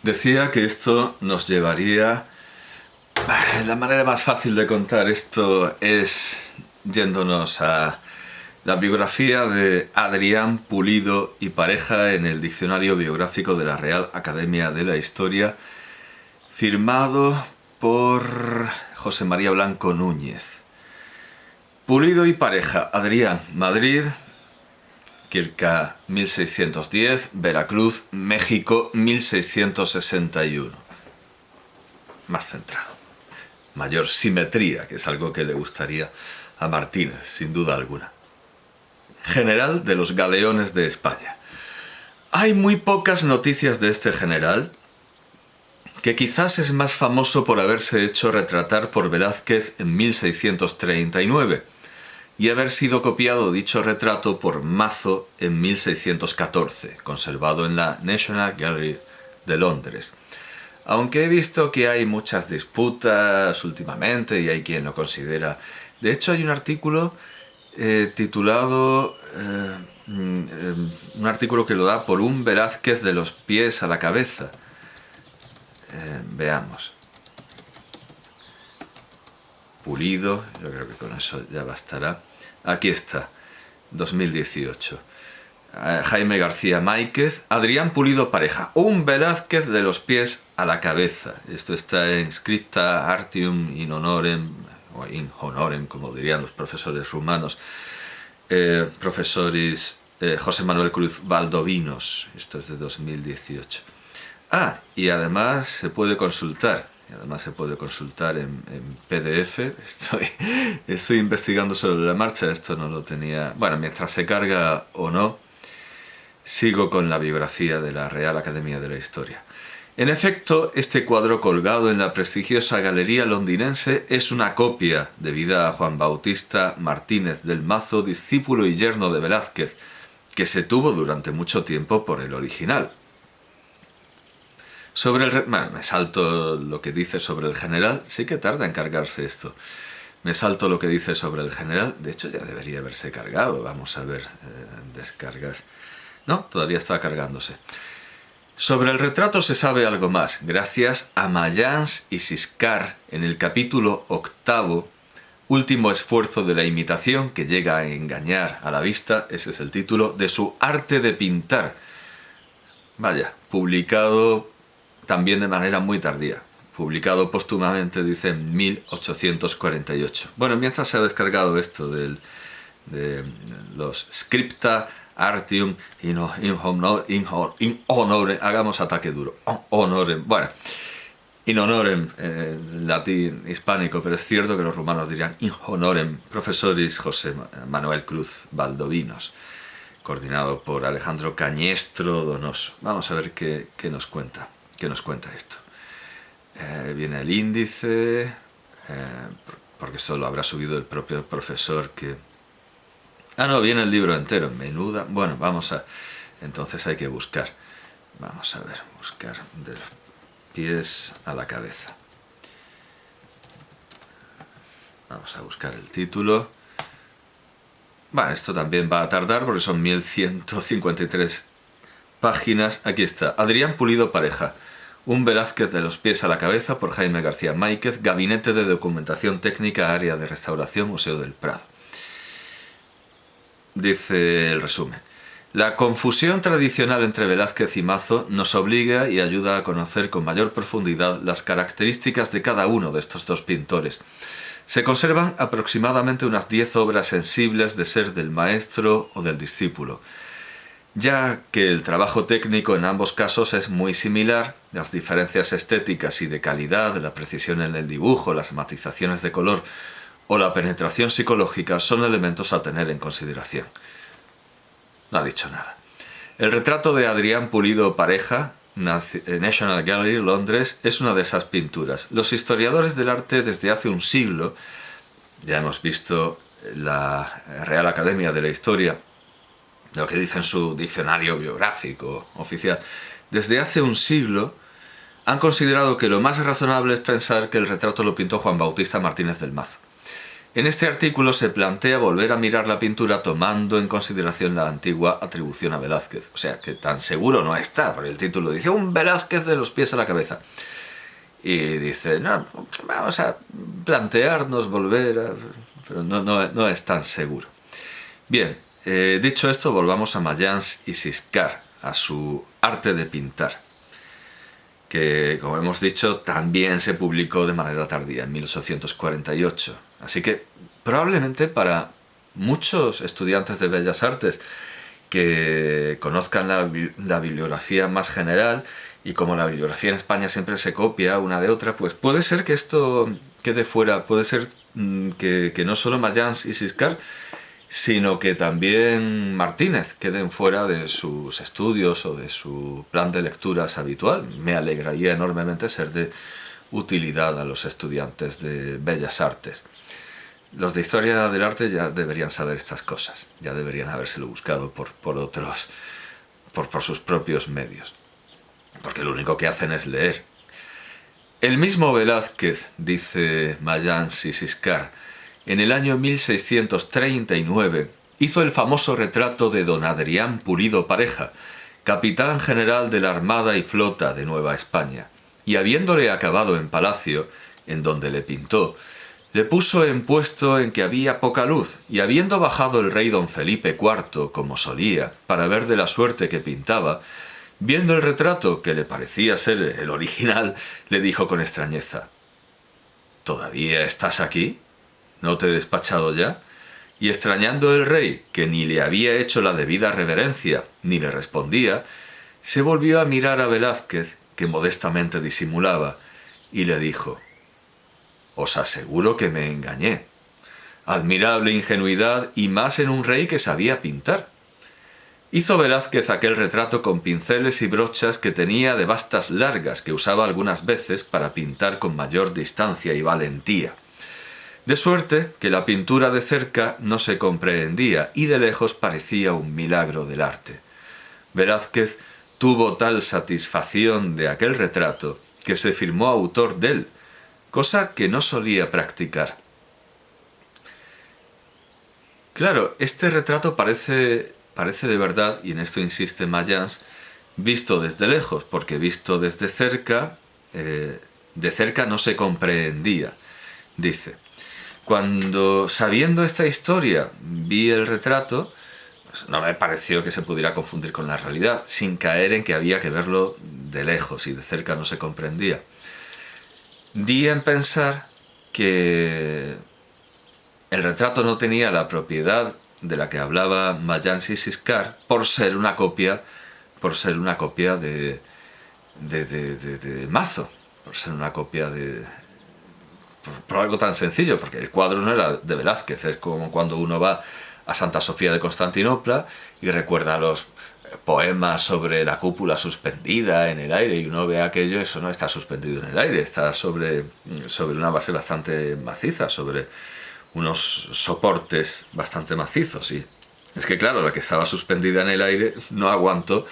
Decía que esto nos llevaría... La manera más fácil de contar esto es yéndonos a la biografía de Adrián Pulido y Pareja en el Diccionario Biográfico de la Real Academia de la Historia, firmado por José María Blanco Núñez. Pulido y Pareja, Adrián, Madrid, circa 1610, Veracruz, México, 1661. Más centrado. Mayor simetría, que es algo que le gustaría a Martínez, sin duda alguna. General de los galeones de España. Hay muy pocas noticias de este general, que quizás es más famoso por haberse hecho retratar por Velázquez en 1639 y haber sido copiado dicho retrato por Mazo en 1614, conservado en la National Gallery de Londres. Aunque he visto que hay muchas disputas últimamente y hay quien lo considera... De hecho, hay un artículo titulado... un artículo que lo da por un Velázquez de los pies a la cabeza. Veamos. Pulido, yo creo que con eso ya bastará. Aquí está, 2018. Jaime García Máiquez, Adrián Pulido Pareja, un Velázquez de los pies a la cabeza. Esto está en Scripta Artium in Honorem, o in honorem, como dirían los profesores rumanos, profesores José Manuel Cruz Valdovinos. Esto es de 2018. Y además se puede consultar. En PDF. Estoy investigando sobre la marcha. Esto no lo tenía... Bueno, mientras se carga o no, sigo con la biografía de la Real Academia de la Historia. En efecto, este cuadro colgado en la prestigiosa galería londinense es una copia debida a Juan Bautista Martínez del Mazo, discípulo y yerno de Velázquez, que se tuvo durante mucho tiempo por el original. Me salto lo que dice sobre el general. Sí que tarda en cargarse esto. Me salto lo que dice sobre el general. De hecho, ya debería haberse cargado. Vamos a ver, descargas. No, todavía está cargándose. Sobre el retrato se sabe algo más, gracias a Mayans y Siscar en el capítulo 8, Último esfuerzo de la imitación que llega a engañar a la vista, ese es el título, de su arte de pintar. Vaya, publicado también de manera muy tardía. Publicado póstumamente, dice, en 1848. Bueno, mientras se ha descargado esto de los Scripta Artium in honorem, hagamos ataque duro, honorem, bueno, in honorem en latín hispánico, pero es cierto que los rumanos dirían in honorem professoris José Manuel Cruz Valdovinos, coordinado por Alejandro Cañestro Donoso. Vamos a ver qué nos cuenta esto. Viene el índice, porque esto lo habrá subido el propio profesor que... no, viene el libro entero, menuda... Bueno, entonces hay que buscar. Vamos a ver, buscar de pies a la cabeza. Vamos a buscar el título. Bueno, esto también va a tardar porque son 1153 páginas. Aquí está, Adrián Pulido Pareja, un Velázquez de los pies a la cabeza, por Jaime García Máiquez, Gabinete de Documentación Técnica, Área de Restauración, Museo del Prado. Dice el resumen. La confusión tradicional entre Velázquez y Mazo nos obliga y ayuda a conocer con mayor profundidad las características de cada uno de estos dos pintores. Se conservan aproximadamente unas 10 obras sensibles de ser del maestro o del discípulo. Ya que el trabajo técnico en ambos casos es muy similar, las diferencias estéticas y de calidad, la precisión en el dibujo, las matizaciones de color o la penetración psicológica son elementos a tener en consideración. No ha dicho nada. El retrato de Adrián Pulido Pareja, National Gallery, Londres, es una de esas pinturas. Los historiadores del arte desde hace un siglo, ya hemos visto la Real Academia de la Historia, lo que dice en su diccionario biográfico oficial, desde hace un siglo han considerado que lo más razonable es pensar que el retrato lo pintó Juan Bautista Martínez del Mazo. En este artículo se plantea volver a mirar la pintura tomando en consideración la antigua atribución a Velázquez. O sea, que tan seguro no está, porque el título dice un Velázquez de los pies a la cabeza. Y dice, no, vamos a plantearnos volver a... Pero no es tan seguro. Bien, dicho esto, volvamos a Mayans y Siscar, a su arte de pintar, que, como hemos dicho, también se publicó de manera tardía, en 1848. Así que, probablemente para muchos estudiantes de Bellas Artes que conozcan la bibliografía más general, y como la bibliografía en España siempre se copia una de otra, pues puede ser que esto quede fuera, puede ser que no solo Mayans y Siscar, sino que también Martínez queden fuera de sus estudios o de su plan de lecturas habitual. Me alegraría enormemente ser de utilidad a los estudiantes de Bellas Artes. Los de Historia del Arte ya deberían saber estas cosas, ya deberían habérselo buscado por sus propios medios, porque lo único que hacen es leer. El mismo Velázquez, dice Mayans y Siscar, en el año 1639 hizo el famoso retrato de don Adrián Pulido Pareja, capitán general de la Armada y Flota de Nueva España, y habiéndole acabado en palacio, en donde le pintó, le puso en puesto en que había poca luz, y habiendo bajado el rey don Felipe IV, como solía, para ver de la suerte que pintaba, viendo el retrato, que le parecía ser el original, le dijo con extrañeza: ¿Todavía estás aquí? ¿No te he despachado ya? Y extrañando el rey, que ni le había hecho la debida reverencia, ni le respondía, se volvió a mirar a Velázquez, que modestamente disimulaba, y le dijo: «Os aseguro que me engañé. Admirable ingenuidad, y más en un rey que sabía pintar». Hizo Velázquez aquel retrato con pinceles y brochas que tenía de bastas largas, que usaba algunas veces para pintar con mayor distancia y valentía. De suerte que la pintura de cerca no se comprehendía y de lejos parecía un milagro del arte. Velázquez tuvo tal satisfacción de aquel retrato que se firmó autor de él, cosa que no solía practicar. Claro, este retrato parece de verdad, y en esto insiste Mayans, visto desde lejos, porque visto desde cerca, de cerca no se comprendía, dice. Cuando, sabiendo esta historia, vi el retrato, pues no me pareció que se pudiera confundir con la realidad, sin caer en que había que verlo de lejos y de cerca no se comprendía. Di en pensar que el retrato no tenía la propiedad de la que hablaba Mayans y Siscar por ser una copia de Mazo, por ser una copia por algo tan sencillo, porque el cuadro no era de Velázquez. Es como cuando uno va a Santa Sofía de Constantinopla y recuerda los poemas sobre la cúpula suspendida en el aire, y uno ve aquello, eso no está suspendido en el aire, está sobre una base bastante maciza, sobre unos soportes bastante macizos. Y es que claro, la que estaba suspendida en el aire no aguantó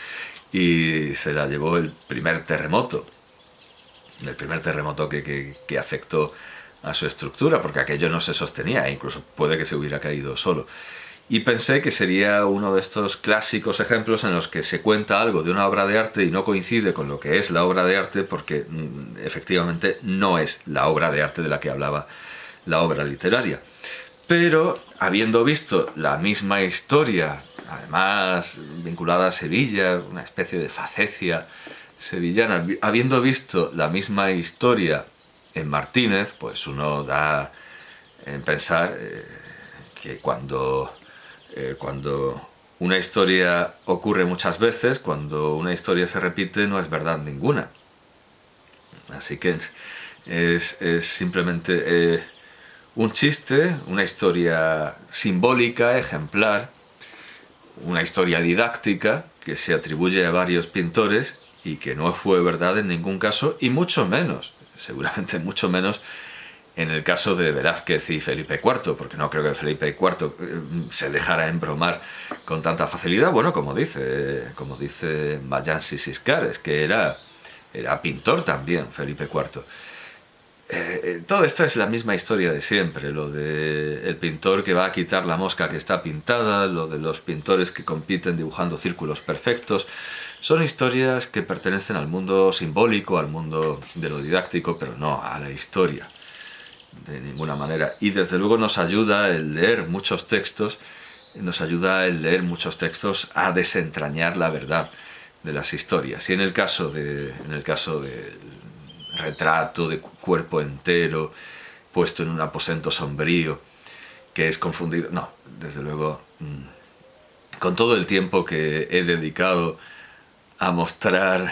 y se la llevó el primer terremoto que afectó a su estructura, porque aquello no se sostenía e incluso puede que se hubiera caído solo. Y pensé que sería uno de estos clásicos ejemplos en los que se cuenta algo de una obra de arte y no coincide con lo que es la obra de arte, porque efectivamente no es la obra de arte de la que hablaba la obra literaria. Pero habiendo visto la misma historia, además vinculada a Sevilla, una especie de facecia sevillana, habiendo visto la misma historia en Martínez, pues uno da en pensar que cuando una historia ocurre muchas veces, cuando una historia se repite, no es verdad ninguna. Así que es simplemente un chiste, una historia simbólica, ejemplar, una historia didáctica que se atribuye a varios pintores y que no fue verdad en ningún caso, y mucho menos, seguramente mucho menos, en el caso de Velázquez y Felipe IV, porque no creo que Felipe IV se dejara embromar con tanta facilidad. Bueno, como dice Mayans y Siscar, es que era pintor también Felipe IV. todo esto es la misma historia de siempre, lo de el pintor que va a quitar la mosca que está pintada, lo de los pintores que compiten dibujando círculos perfectos. Son historias que pertenecen al mundo simbólico, al mundo de lo didáctico, pero no a la historia, de ninguna manera. Y desde luego nos ayuda el leer muchos textos, a desentrañar la verdad de las historias. Y en el caso del retrato de cuerpo entero puesto en un aposento sombrío que es confundido, no, desde luego, con todo el tiempo que he dedicado a mostrar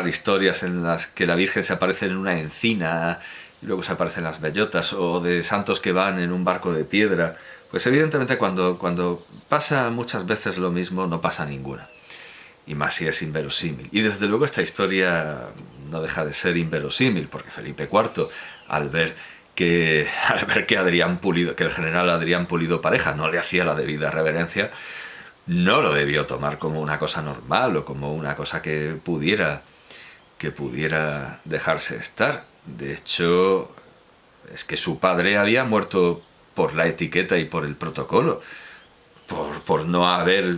historias en las que la Virgen se aparece en una encina y luego se aparecen las bellotas, o de santos que van en un barco de piedra, pues evidentemente cuando pasa muchas veces lo mismo, no pasa ninguna. Y más si es inverosímil. Y desde luego esta historia no deja de ser inverosímil, porque Felipe IV, al ver que Adrián Pulido, que el general Adrián Pulido Pareja no le hacía la debida reverencia, no lo debió tomar como una cosa normal o como una cosa que pudiera dejarse estar. De hecho, es que su padre había muerto por la etiqueta y por el protocolo, por no haber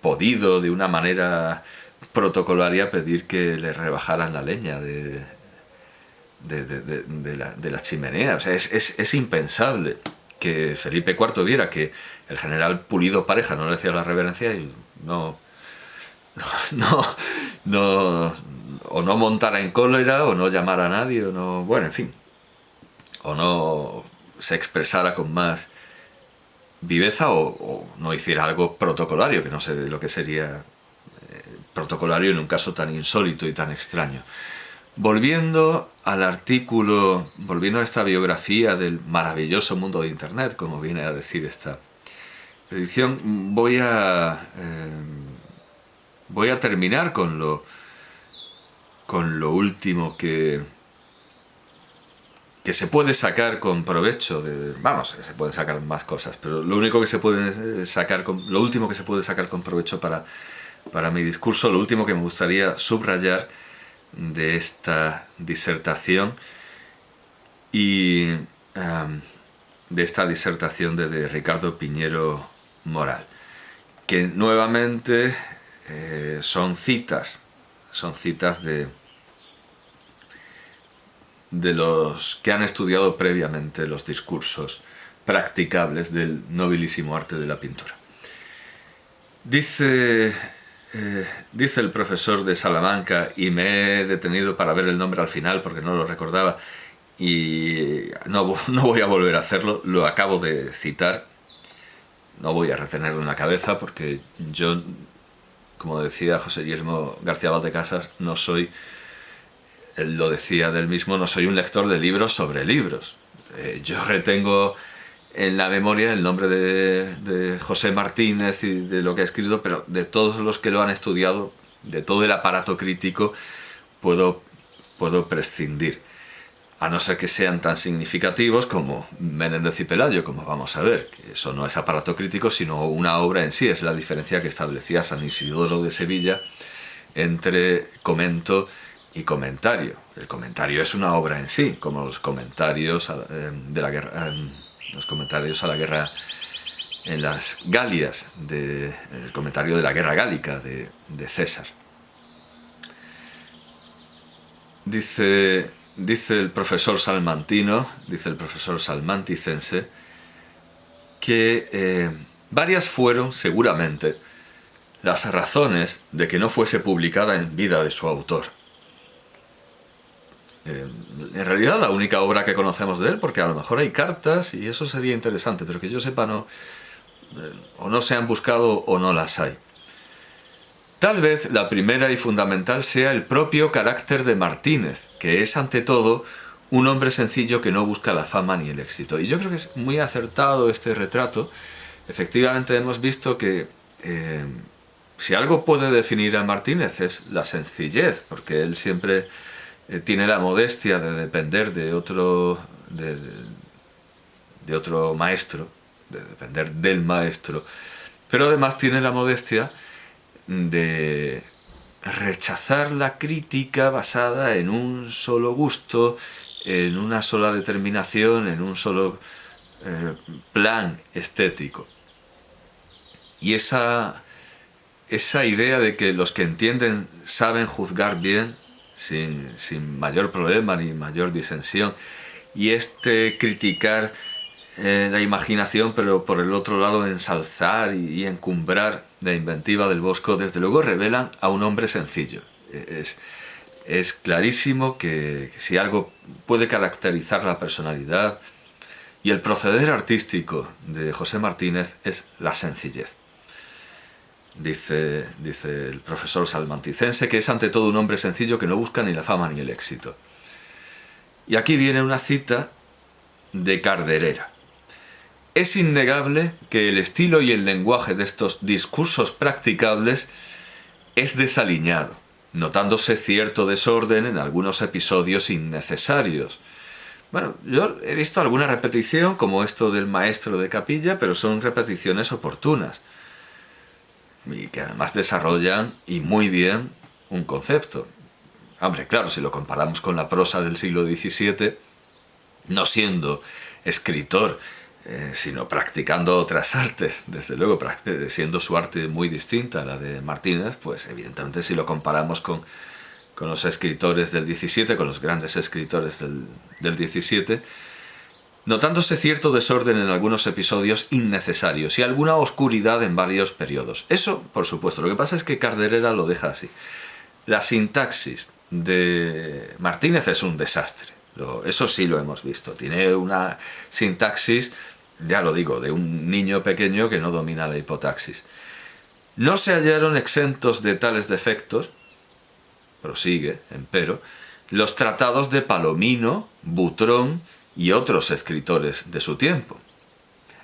podido de una manera protocolaria pedir que le rebajaran la leña de la chimenea. O sea, es impensable que Felipe IV viera que el general Pulido Pareja no le hacía la reverencia y o no montara en cólera, o no llamara a nadie, o no, bueno, en fin, o no se expresara con más viveza, o no hiciera algo protocolario, que no sé lo que sería protocolario en un caso tan insólito y tan extraño. Volviendo al artículo, volviendo a esta biografía del maravilloso mundo de Internet, como viene a decir esta edición, voy a terminar con lo último que se puede sacar con provecho vamos, se pueden sacar más cosas, pero lo último que se puede sacar con provecho para mi discurso, lo último que me gustaría subrayar de esta disertación y de esta disertación de Ricardo Piñero Moral, que nuevamente son citas de los que han estudiado previamente los discursos practicables del nobilísimo arte de la pintura. Dice el profesor de Salamanca, y me he detenido para ver el nombre al final porque no lo recordaba y no voy a volver a hacerlo, lo acabo de citar, no voy a retenerlo en la cabeza porque yo, como decía José Guillermo García Valdecasas, no soy, él lo decía del mismo, no soy un lector de libros sobre libros. Yo retengo en la memoria el nombre de José Martínez y de lo que ha escrito, pero de todos los que lo han estudiado, de todo el aparato crítico, puedo prescindir. A no ser que sean tan significativos como Menéndez y Pelayo, como vamos a ver, que eso no es aparato crítico, sino una obra en sí. Es la diferencia que establecía San Isidoro de Sevilla entre comento y comentario. El comentario es una obra en sí, como los comentarios de la guerra, los comentarios a la guerra en las Galias, el comentario de la guerra gálica de César. Dice el profesor salmantino, dice el profesor salmanticense, que varias fueron, seguramente, las razones de que no fuese publicada en vida de su autor. En realidad la única obra que conocemos de él, porque a lo mejor hay cartas y eso sería interesante, pero que yo sepa o no se han buscado o no las hay. Tal vez la primera y fundamental sea el propio carácter de Martínez, que es ante todo un hombre sencillo que no busca la fama ni el éxito. Y yo creo que es muy acertado este retrato. Efectivamente hemos visto que si algo puede definir a Martínez es la sencillez, porque él siempre tiene la modestia de depender de otro maestro, de depender del maestro, pero además tiene la modestia de rechazar la crítica basada en un solo gusto, en una sola determinación, en un solo plan estético. Y esa idea de que los que entienden saben juzgar bien, sin mayor problema ni mayor disensión, y criticar la imaginación, pero por el otro lado ensalzar y encumbrar la inventiva del Bosco, desde luego revelan a un hombre sencillo. Es clarísimo que si algo puede caracterizar la personalidad y el proceder artístico de José Martínez es la sencillez. Dice el profesor salmanticense que es ante todo un hombre sencillo que no busca ni la fama ni el éxito. Y aquí viene una cita de Carderera. Es innegable que el estilo y el lenguaje de estos discursos practicables es desaliñado, notándose cierto desorden en algunos episodios innecesarios. Bueno, yo he visto alguna repetición, como esto del maestro de capilla, pero son repeticiones oportunas y que además desarrollan, y muy bien, un concepto. Hombre, claro, si lo comparamos con la prosa del siglo XVII, no siendo escritor, sino practicando otras artes, desde luego, siendo su arte muy distinta a la de Martínez, pues evidentemente si lo comparamos con los escritores del XVII, con los grandes escritores del XVII, notándose cierto desorden en algunos episodios innecesarios y alguna oscuridad en varios periodos. Eso, por supuesto. Lo que pasa es que Carderera lo deja así. La sintaxis de Martínez es un desastre. Eso sí lo hemos visto. Tiene una sintaxis, ya lo digo, de un niño pequeño que no domina la hipotaxis. No se hallaron exentos de tales defectos, prosigue, empero, los tratados de Palomino, Butrón y otros escritores de su tiempo.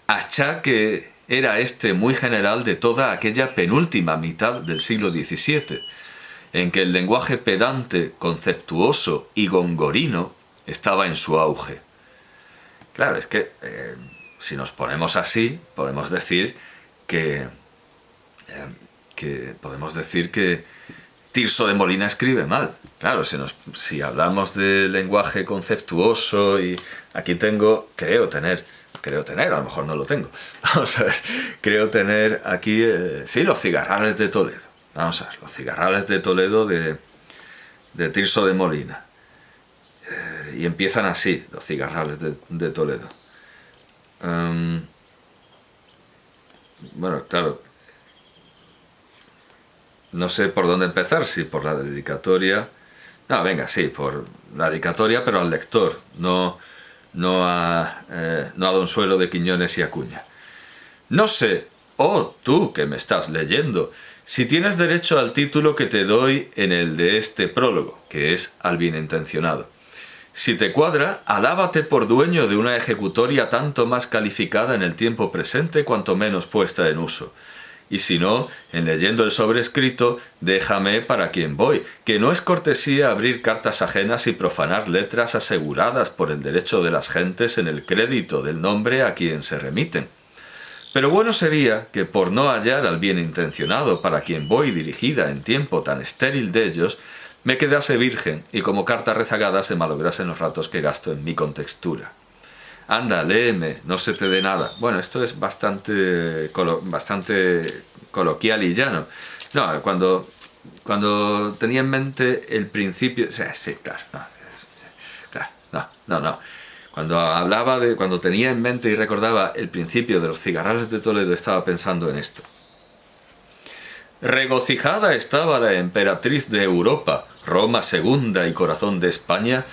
Achaque era muy general de toda aquella penúltima mitad del siglo XVII, en que el lenguaje pedante, conceptuoso y gongorino estaba en su auge. Claro, es que si nos ponemos así, podemos decir que Tirso de Molina escribe mal. Claro, si hablamos de lenguaje conceptuoso, y aquí creo tener, a lo mejor no lo tengo. Vamos a ver, creo tener aquí, sí, los cigarrales de Toledo. Vamos a ver, los cigarrales de Toledo de Tirso de Molina. Y empiezan así, los cigarrales de Toledo. Bueno, claro, no sé por dónde empezar, si por la dedicatoria. No, venga, sí, por la dedicatoria, pero al lector, no a Don Suelo de Quiñones y Acuña. No sé, tú que me estás leyendo, si tienes derecho al título que te doy en el de este prólogo, que es Al bienintencionado. Si te cuadra, alábate por dueño de una ejecutoria tanto más calificada en el tiempo presente cuanto menos puesta en uso. Y si no, en leyendo el sobrescrito, déjame para quien voy, que no es cortesía abrir cartas ajenas y profanar letras aseguradas por el derecho de las gentes en el crédito del nombre a quien se remiten. Pero bueno sería que por no hallar al bien intencionado para quien voy dirigida en tiempo tan estéril de ellos, me quedase virgen y como carta rezagada se malograsen los ratos que gasto en mi contextura. Anda, léeme, no se te dé nada. Bueno, esto es bastante coloquial y llano. No, cuando tenía en mente el principio... Sí, claro, no. Cuando tenía en mente y recordaba el principio de los cigarrales de Toledo, estaba pensando en esto. Regocijada estaba la emperatriz de Europa, Roma segunda y corazón de España,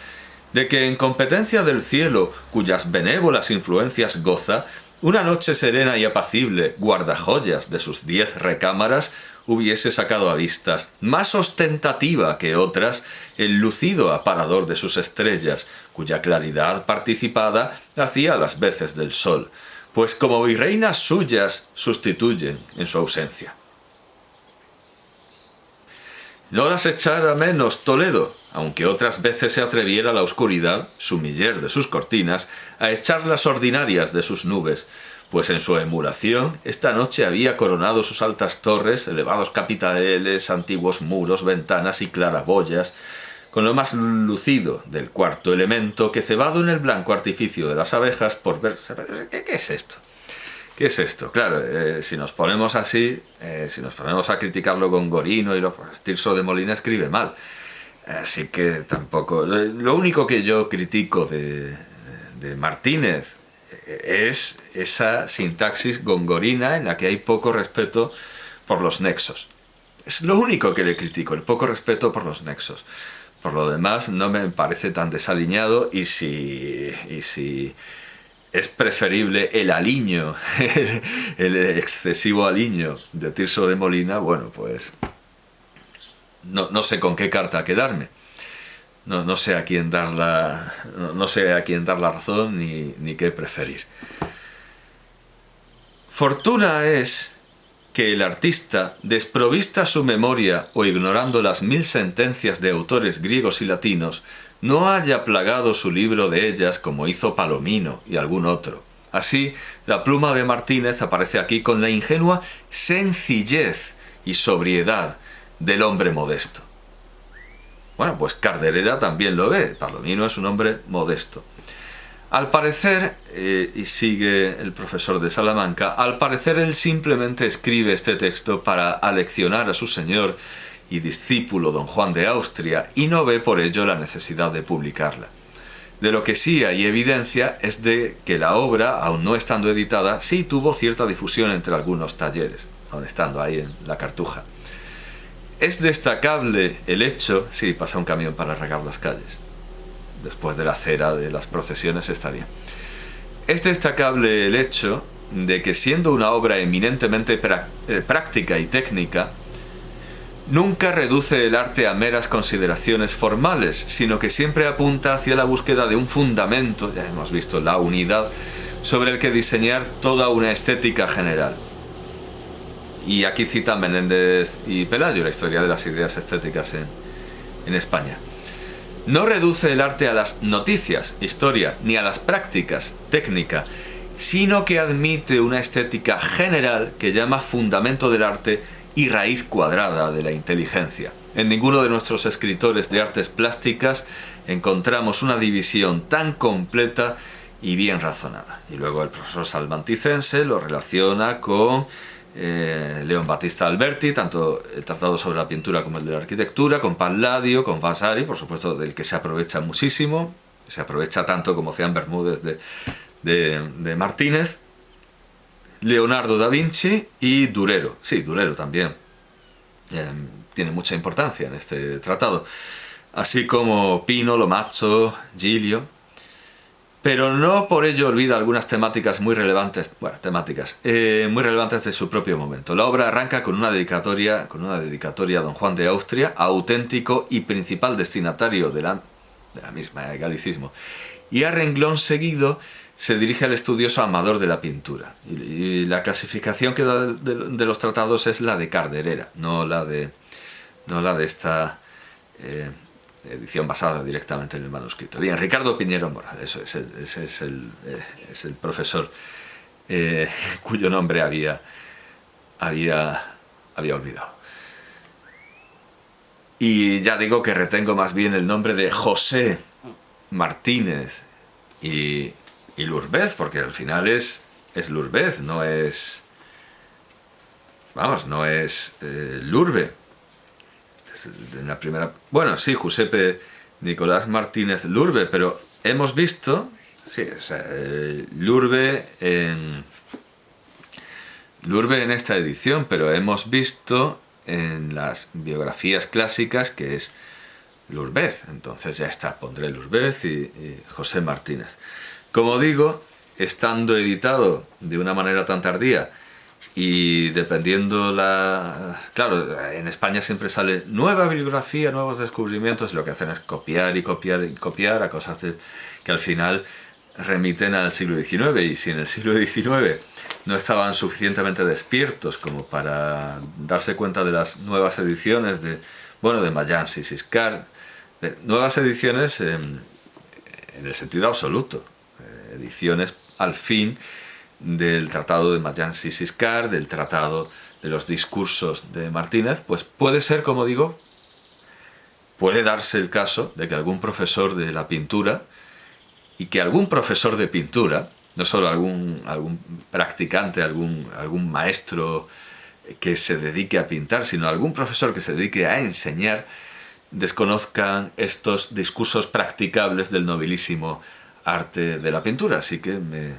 de que en competencia del cielo, cuyas benévolas influencias goza, una noche serena y apacible, guardajoyas de sus 10 recámaras, hubiese sacado a vistas, más ostentativa que otras, el lucido aparador de sus estrellas, cuya claridad participada hacía las veces del sol, pues como virreinas suyas sustituyen en su ausencia. No las echara menos Toledo, aunque otras veces se atreviera la oscuridad, sumiller de sus cortinas, a echar las ordinarias de sus nubes, pues en su emulación esta noche había coronado sus altas torres, elevados capiteles, antiguos muros, ventanas y claraboyas, con lo más lucido del cuarto elemento que cebado en el blanco artificio de las abejas por ver... ¿Qué es esto? ¿Qué es esto? Claro, si nos ponemos así, si nos ponemos a criticarlo con Gorino y pues, Tirso de Molina escribe mal. Así que tampoco... Lo único que yo critico de Martínez es esa sintaxis gongorina en la que hay poco respeto por los nexos. Es lo único que le critico, el poco respeto por los nexos. Por lo demás, no me parece tan desaliñado y si es preferible el aliño, el excesivo aliño de Tirso de Molina, bueno, pues no sé con qué carta quedarme. No sé a quién dar la razón ni qué preferir. Fortuna es que el artista, desprovista su memoria o ignorando las 1000 sentencias de autores griegos y latinos, no haya plagado su libro de ellas como hizo Palomino y algún otro. Así, la pluma de Martínez aparece aquí con la ingenua sencillez y sobriedad del hombre modesto. Bueno, pues Carderera también lo ve. Palomino es un hombre modesto. Al parecer, y sigue el profesor de Salamanca, al parecer él simplemente escribe este texto para aleccionar a su señor y discípulo don Juan de Austria y no ve por ello la necesidad de publicarla. De lo que sí hay evidencia es de que la obra, aun no estando editada, sí tuvo cierta difusión entre algunos talleres, aun estando ahí en la Cartuja. Es destacable el hecho... Sí, pasa un camión para regar las calles. Después de la cera de las procesiones está bien. Es destacable el hecho de que siendo una obra eminentemente práctica y técnica, nunca reduce el arte a meras consideraciones formales, sino que siempre apunta hacia la búsqueda de un fundamento, ya hemos visto la unidad, sobre el que diseñar toda una estética general. Y aquí cita Menéndez y Pelayo, la historia de las ideas estéticas en España. No reduce el arte a las noticias, historia, ni a las prácticas, técnica, sino que admite una estética general que llama fundamento del arte y raíz cuadrada de la inteligencia. En ninguno de nuestros escritores de artes plásticas encontramos una división tan completa y bien razonada. Y luego el profesor salmanticense lo relaciona con León Battista Alberti, tanto el tratado sobre la pintura como el de la arquitectura, con Palladio, con Vasari, por supuesto, del que se aprovecha muchísimo, se aprovecha tanto como Ceán Bermúdez de Martínez, Leonardo da Vinci y Durero. Sí, Durero también tiene mucha importancia en este tratado, así como Pino, Lomazzo, Giglio. Pero no por ello olvida algunas temáticas muy relevantes, muy relevantes de su propio momento. La obra arranca con una dedicatoria a don Juan de Austria, auténtico y principal destinatario de la misma, galicismo. Y a renglón seguido se dirige al estudioso amador de la pintura. Y la clasificación que da de los tratados es la de Carderera, no la de esta... edición basada directamente en el manuscrito. Bien, Ricardo Piñero Moral, ese es el profesor cuyo nombre había olvidado. Y ya digo que retengo más bien el nombre de José Martínez y Lurbez, porque al final es Lurbez, no es... no es Lurbe. En la primera... Bueno, sí, Giuseppe Nicolás Martínez Lurbe, pero hemos visto... Sí, o sea, Lurbe en esta edición, pero hemos visto en las biografías clásicas que es Lurbez. Entonces ya está, pondré Lurbez y José Martínez. Como digo, estando editado de una manera tan tardía, y dependiendo claro, en España siempre sale nueva bibliografía, nuevos descubrimientos, y lo que hacen es copiar y copiar y copiar a cosas que al final remiten al siglo XIX, y si en el siglo XIX no estaban suficientemente despiertos como para darse cuenta de las nuevas ediciones de Mayans y Siscar, nuevas ediciones en el sentido absoluto, ediciones al fin del tratado de Mayans y Siscar, del tratado de los discursos de Martínez, pues puede ser, como digo, puede darse el caso de que algún profesor de la pintura y que algún profesor de pintura, no solo algún practicante, algún maestro que se dedique a pintar, sino algún profesor que se dedique a enseñar, desconozcan estos discursos practicables del nobilísimo arte de la pintura. Así que me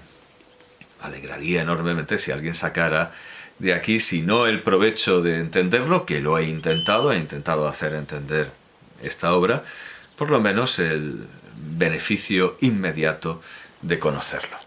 alegraría enormemente si alguien sacara de aquí, si no el provecho de entenderlo, que lo he intentado hacer entender esta obra, por lo menos el beneficio inmediato de conocerlo.